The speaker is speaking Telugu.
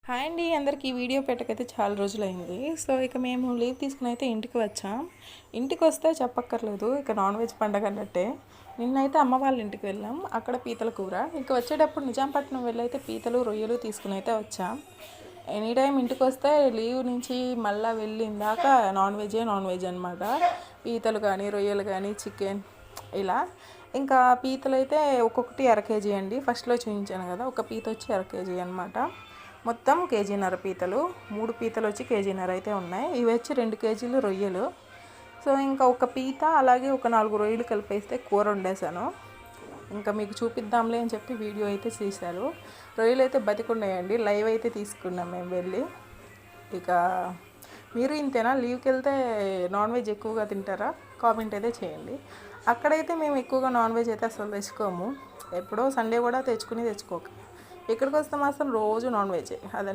హాయ్ అండి, అందరికి ఈ వీడియో పెట్టకైతే చాలా రోజులైంది. సో ఇక మేము లీవ్ తీసుకుని అయితే ఇంటికి వచ్చాం. ఇంటికి వస్తే చెప్పక్కర్లేదు, ఇక నాన్ వెజ్ పండగ అన్నట్టే. నిన్నైతే అమ్మ వాళ్ళ ఇంటికి వెళ్ళాం, అక్కడ పీతల కూర. ఇక వచ్చేటప్పుడు నిజాంపట్నం వెళ్ళైతే పీతలు రొయ్యలు తీసుకుని అయితే వచ్చాం. ఎనీ టైం ఇంటికి వస్తే లీవ్ నుంచి మళ్ళీ వెళ్ళిందాక నాన్ వెజ్ అనమాట. పీతలు కానీ రొయ్యలు కానీ చికెన్ ఇలా. ఇంకా పీతలు అయితే ఒక్కొక్కటి అర కేజీ అండి. ఫస్ట్లో చూపించాను కదా, ఒక పీత వచ్చి అర కేజీ అనమాట. మొత్తం కేజీన్నర పీతలు, 3 పీతలు వచ్చి కేజీన్నర అయితే ఉన్నాయి. ఇవి వచ్చి 2 కేజీలు రొయ్యలు. సో ఇంకా ఒక పీత అలాగే ఒక 4 రొయ్యలు కలిపేస్తే కూర వండేసాను. ఇంకా మీకు చూపిద్దాంలే అని చెప్పి వీడియో అయితే తీశారు. రొయ్యలు అయితే బతికున్నాయండి, లైవ్ అయితే తీసుకున్నాం మేము వెళ్ళి. ఇక మీరు ఇంతేనా, లీవ్కి వెళ్తే నాన్ వెజ్ ఎక్కువగా తింటారా? కామెంట్ అయితే చేయండి. అక్కడైతే మేము ఎక్కువగా నాన్ వెజ్ అయితే అసలు తెచ్చుకోము. ఎప్పుడో సండే కూడా తెచ్చుకోక, ఇక్కడికి వస్తే మాత్రం రోజు నాన్ వెజ్. అదండి.